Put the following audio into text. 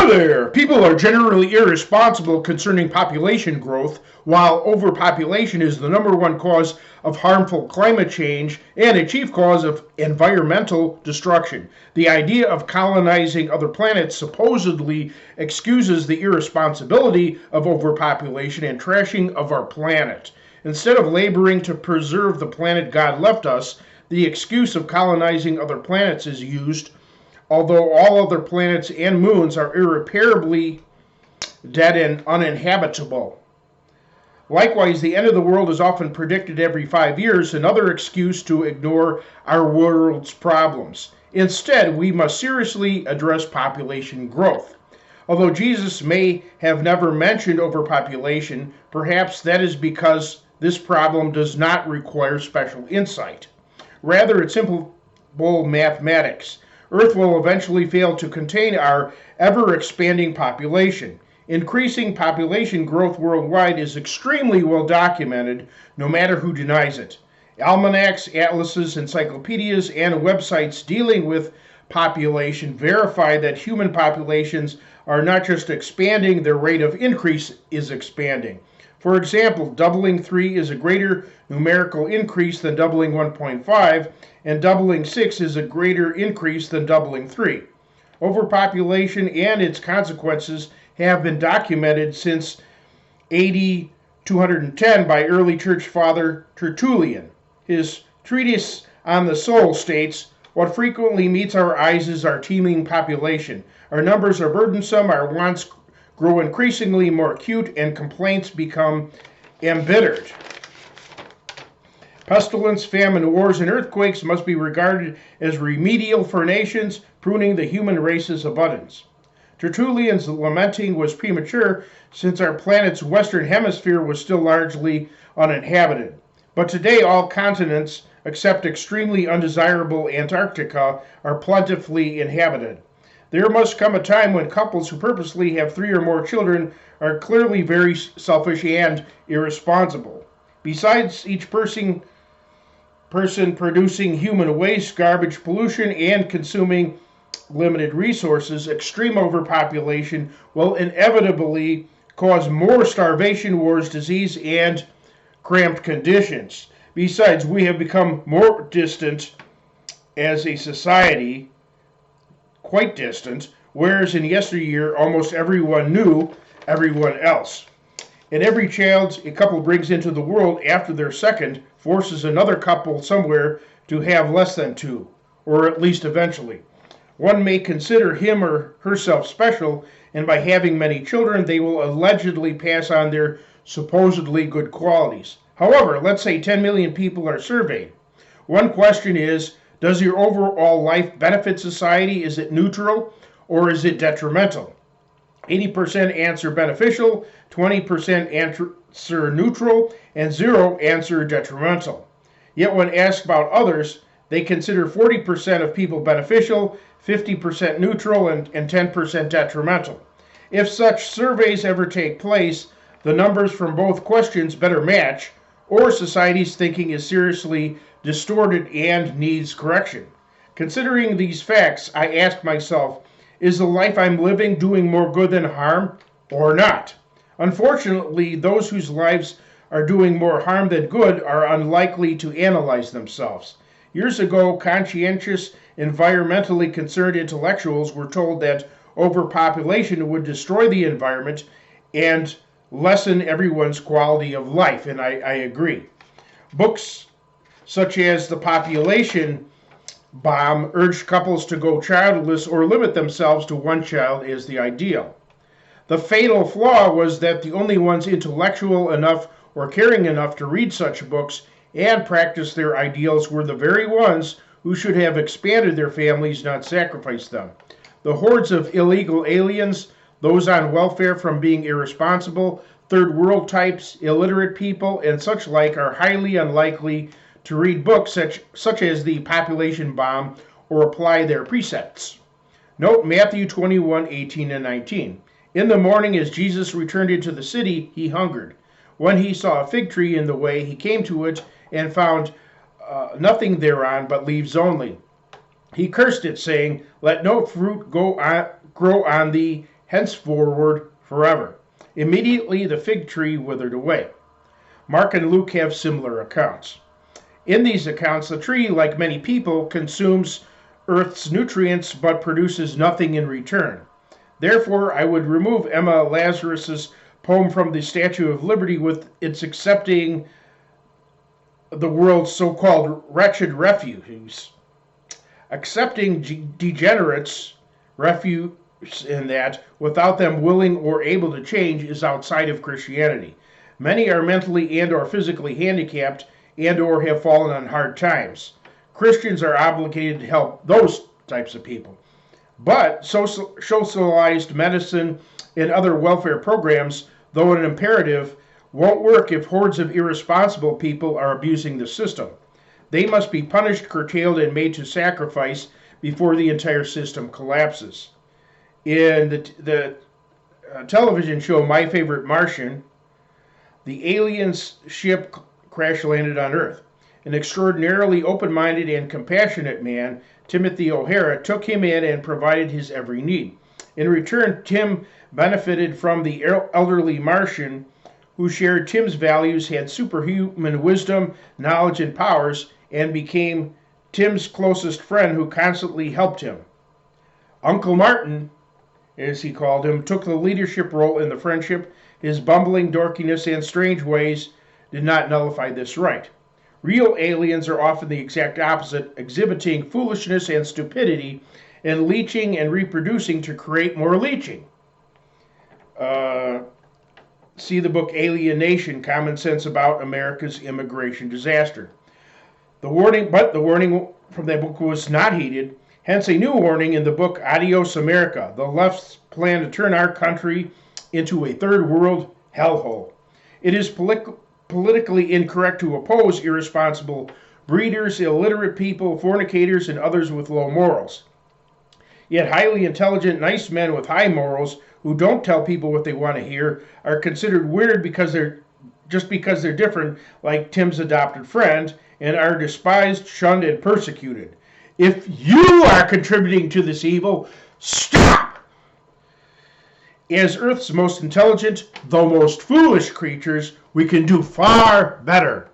there! People are generally irresponsible concerning population growth, while overpopulation is the number one cause of harmful climate change and a chief cause of environmental destruction. The idea of colonizing other planets supposedly excuses the irresponsibility of overpopulation and trashing of our planet. Instead of laboring to preserve the planet God left us, the excuse of colonizing other planets is used, although all other planets and moons are irreparably dead and uninhabitable. Likewise, the end of the world is often predicted every 5 years, another excuse to ignore our world's problems. Instead, we must seriously address population growth. Although Jesus may have never mentioned overpopulation, perhaps that is because this problem does not require special insight. Rather, it's simple mathematics. Earth will eventually fail to contain our ever-expanding population. Increasing population growth worldwide is extremely well documented, no matter who denies it. Almanacs, atlases, encyclopedias, and websites dealing with population verify that human populations are not just expanding, their rate of increase is expanding. For example, doubling 3 is a greater numerical increase than doubling 1.5, and doubling 6 is a greater increase than doubling 3. Overpopulation and its consequences have been documented since AD 210 by early church father Tertullian. His treatise on the soul states, "What frequently meets our eyes is our teeming population. Our numbers are burdensome, our wants grow increasingly more acute, and complaints become embittered. Pestilence, famine, wars, and earthquakes must be regarded as remedial for nations, pruning the human race's abundance." Tertullian's lamenting was premature, since our planet's western hemisphere was still largely uninhabited. But today all continents, except extremely undesirable Antarctica, are plentifully inhabited. There must come a time when couples who purposely have 3 or more children are clearly very selfish and irresponsible. Besides each person producing human waste, garbage, pollution, and consuming limited resources, extreme overpopulation will inevitably cause more starvation, wars, disease, and cramped conditions. Besides, we have become more distant as a society, quite distant, whereas in yesteryear almost everyone knew everyone else. And every child a couple brings into the world after their second forces another couple somewhere to have less than 2, or at least eventually. One may consider him or herself special, and by having many children, they will allegedly pass on their supposedly good qualities. However, let's say 10 million people are surveyed. One question is, does your overall life benefit society? Is it neutral or is it detrimental? 80% answer beneficial, 20% answer neutral, and 0 answer detrimental. Yet when asked about others, they consider 40% of people beneficial, 50% neutral, and 10% detrimental. If such surveys ever take place, the numbers from both questions better match, or society's thinking is seriously distorted and needs correction. Considering these facts, I ask myself, is the life I'm living doing more good than harm, or not? Unfortunately, those whose lives are doing more harm than good are unlikely to analyze themselves. Years ago, conscientious, environmentally concerned intellectuals were told that overpopulation would destroy the environment and lessen everyone's quality of life, and I agree. Books such as The Population Bomb urged couples to go childless or limit themselves to 1 child as the ideal. The fatal flaw was that the only ones intellectual enough or caring enough to read such books and practice their ideals were the very ones who should have expanded their families, not sacrificed them. The hordes of illegal aliens, those on welfare from being irresponsible, third world types, illiterate people, and such like are highly unlikely to read books such as The Population Bomb or apply their precepts. Note Matthew 21:18 and 19. In the morning as Jesus returned into the city, he hungered. When he saw a fig tree in the way, he came to it and found nothing thereon but leaves only. He cursed it, saying, "Let no fruit grow on thee henceforward forever. Immediately the fig tree withered away. Mark and Luke have similar accounts. In these accounts, the tree, like many people, consumes Earth's nutrients but produces nothing in return. Therefore, I would remove Emma Lazarus's poem from the Statue of Liberty with its accepting the world's so-called wretched refuse. Accepting degenerates' refuse in that, without them willing or able to change, is outside of Christianity. Many are mentally and or physically handicapped and or have fallen on hard times. Christians are obligated to help those types of people. But socialized medicine and other welfare programs, though an imperative, won't work if hordes of irresponsible people are abusing the system. They must be punished, curtailed, and made to sacrifice before the entire system collapses. In the television show My Favorite Martian, the aliens ship crash landed on Earth. An extraordinarily open-minded and compassionate man, Timothy O'Hara, took him in and provided his every need. In return, Tim benefited from the elderly Martian who shared Tim's values, had superhuman wisdom, knowledge, and powers, and became Tim's closest friend who constantly helped him. Uncle Martin, as he called him, took the leadership role in the friendship. His bumbling dorkiness and strange ways did not nullify this right. Real aliens are often the exact opposite, exhibiting foolishness and stupidity and leeching and reproducing to create more leeching. See the book Alienation, Common Sense About America's Immigration Disaster. The warning from that book was not heeded, hence a new warning in the book Adios America, the left's plan to turn our country into a third world hellhole. It is politically incorrect to oppose irresponsible breeders, illiterate people, fornicators, and others with low morals. Yet highly intelligent, nice men with high morals who don't tell people what they want to hear are considered weird because they're different, like Tim's adopted friend, and are despised, shunned, and persecuted. If you are contributing to this evil, stop! As Earth's most intelligent, though most foolish creatures, we can do far better.